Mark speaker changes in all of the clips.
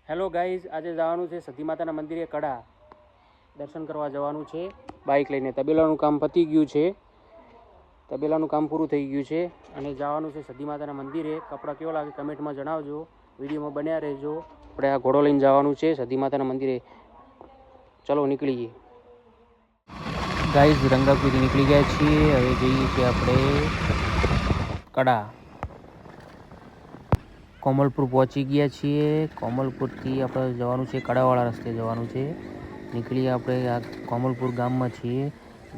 Speaker 1: Hello guys, આજે જવાનું છે સતી માતાના મંદિરે કડા દર્શન કરવા જવાનું છે બાઇક લઈને. તબેલાનું કામ પતી ગયું છે, તબેલાનું કામ પૂરું થઈ ગયું છે અને જવાનું છે સતી માતાના મંદિરે. કપડાં કેવો લાગે કમેન્ટમાં જણાવજો, વિડીયોમાં બન્યા રહેજો. આપણે આ ઘોડો લઈને જવાનું છે સતી માતાના મંદિરે. ચલો નીકળીએ. ગાઈઝ રંગાપુરી નીકળી ગયા છીએ, હવે જઈએ છીએ આપણે કડા. કોમલપુર પહોંચી ગયા છીએ. કોમલપુરથી આપણે જવાનું છે કડાવાળા રસ્તે જવાનું છે. નીકળીએ આપણે આ કોમલપુર ગામમાં છીએ.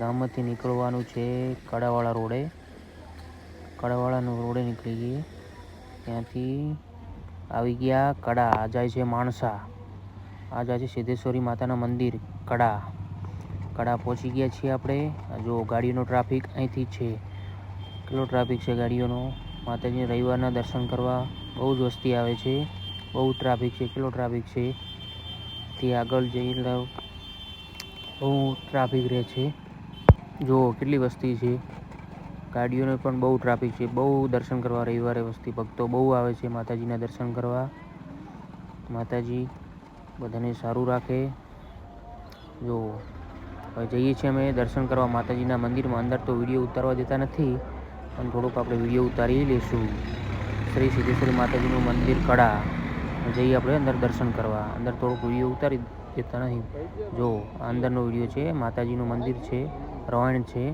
Speaker 1: ગામમાંથી નીકળવાનું છે કડાવાળા રોડે. કડાવાળાનો રોડે નીકળીએ. ત્યાંથી આવી ગયા કડા. આ જાય છે માણસા, આ જાય છે સિદ્ધેશ્વરી માતાના મંદિર કડા. કડા પહોંચી ગયા છીએ આપણે. જો ગાડીનો ટ્રાફિક અહીંથી છે, કેટલો ટ્રાફિક છે ગાડીઓનો. માતાજીને રવિવારના દર્શન કરવા બહુ જ વસ્તી આવે છે, બહુ ટ્રાફિક છે, કેટલો ટ્રાફિક છે. તે આગળ જઈ બહુ ટ્રાફિક રહે છે. જો કેટલી વસ્તી છે, ગાડીઓને પણ બહુ ટ્રાફિક છે. બહુ દર્શન કરવા રવિવારે વસ્તી ભક્તો બહુ આવે છે માતાજીના દર્શન કરવા. માતાજી બધાને સારું રાખે. જો હવે જઈએ છીએ અમે દર્શન કરવા માતાજીના મંદિરમાં. અંદર તો વિડીયો ઉતારવા દેતા નથી, પણ થોડુંક આપણે વિડીયો ઉતારી લઈશું. શ્રી સિદ્ધેશ્વરી માતાજીનું મંદિર કડા જઈએ આપણે અંદર દર્શન કરવા. અંદર થોડુંક વિડીયો ઉતારી દેતા નથી. જો આ અંદરનો વિડીયો છે. માતાજીનું મંદિર છે, રોહણ છે.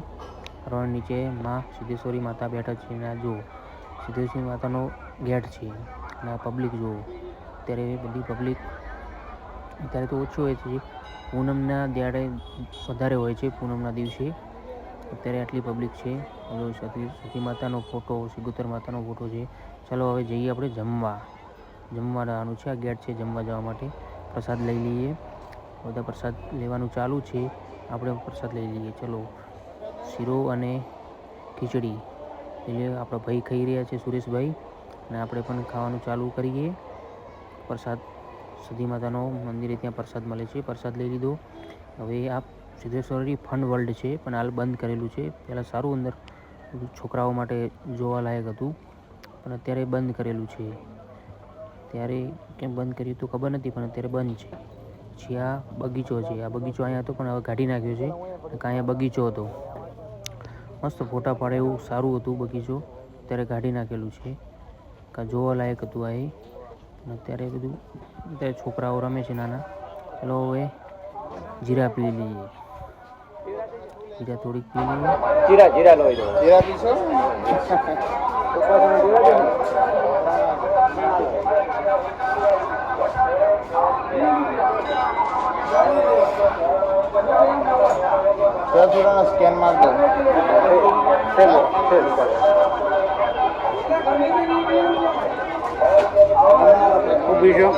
Speaker 1: રોહણ નીચે માં સિદ્ધેશ્વરી માતા બેઠા છે. અને જો સિદ્ધેશ્વરી માતાનો ગેટ છે અને આ પબ્લિક જો અત્યારે બધી પબ્લિક અત્યારે તો ઓછું હોય છે, પૂનમના દાડે વધારે હોય છે. પૂનમના દિવસે અત્યારે આટલી પબ્લિક છે. સતી માતાનો ફોટો, સિગુતર માતાનો ફોટો છે. ચાલો હવે જઈએ આપણે જમવા જવાનું છે. આ ગેટ છે જમવા જવા માટે. પ્રસાદ લઈ લઈએ. બધા પ્રસાદ લેવાનું ચાલુ છે, આપણે પ્રસાદ લઈ લઈએ. ચલો શીરો અને ખીચડી એટલે આપણા ભાઈ ખાઈ રહ્યા છે, સુરેશભાઈ, અને આપણે પણ ખાવાનું ચાલુ કરીએ. પ્રસાદ સતી માતાનો મંદિરે ત્યાં પ્રસાદ મળે છે, પ્રસાદ લઈ લીધો. હવે આ સિદ્ધેશ્વરી ફન વર્લ્ડ છે, પણ હાલ બંધ કરેલું છે. પહેલાં સારું અંદર છોકરાઓ માટે જોવાલાયક હતું, પણ અત્યારે બંધ કરેલું છે. ત્યારે કેમ બંધ કર્યું તો ખબર નથી, પણ અત્યારે બંધ છે. પછી આ બગીચો છે. આ બગીચો અહીંયા હતો પણ હવે કાઢી નાખ્યો છે. અહીંયા બગીચો હતો, મસ્ત ફોટા પાડે એવું સારું હતું બગીચો. અત્યારે કાઢી નાખેલું છે. જોવાલાયક હતું આ. અત્યારે બધું અત્યારે છોકરાઓ રમે છે નાના. ચલો હવે જીરા પી લઈએ. જીરા થોડીક પી લઈએ. જીરા લો જીરા પીશો. થોડા સ્કેન માર દો. ઊભી છો.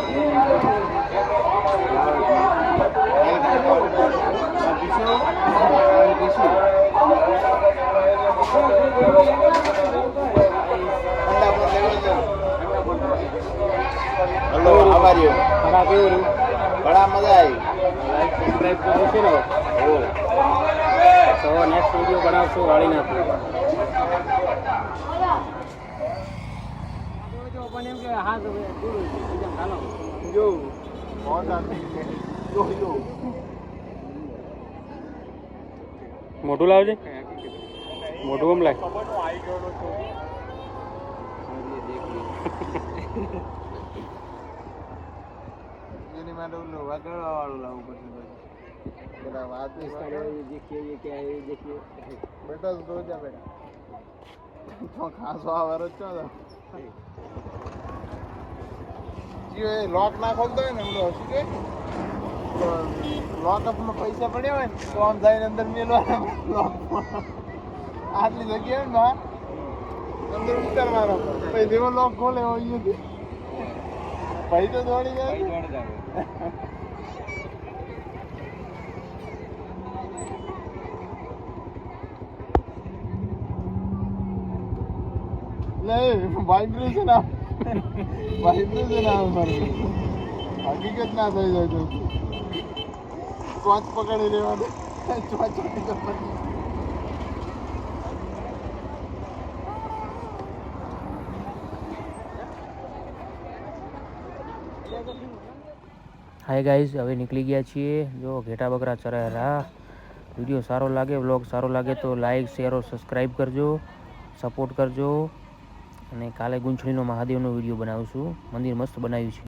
Speaker 1: હેલો, આભારી. બડા કેવું રહ્યું? બડા મજા આવી. લાઈક સબસ્ક્રાઈબ કરો છો ને? તો નેક્સ્ટ વિડીયો બનાવશું વાળી નાખું. મોટું લાવજે, મોટું કેમ લાગે? એની માટે ઓલું વાગડવા વાળું લાવવું પડશે. બધા વાત દેખીએ બેટા તો જા બેટા ખાસો આવરો છો જીઓ. લોક ના ખોલતો હોય ને એમનો હસી કે લોકઅપમાં પૈસા પડ્યા હોય ને તો આમ જઈને અંદર મેળવા આટલી જગ્યા હોય ને અંદર ઉતારવાનો. પછી જેવો લોક ખોલે હોય ભાઈ તો દોડી જાય. વાઇબ્રેશન આવે, હકીકત ના થઈ જાય તો ચોચ પકડી લેવાનું. ચોચ હાય ગાઈઝ, હવે નીકળી ગયા છીએ. જો ઘેટા બકરા ચરાયા. વિડીયો સારો લાગે, વ્લોગ સારો લાગે તો લાઈક, શેર और સબસ્ક્રાઈબ કરજો, સપોર્ટ કરજો. અને કાલે ગુંછણીનો મહાદેવનો વિડીયો બનાવશું. મંદિર મસ્ત બનાવ્યું છે.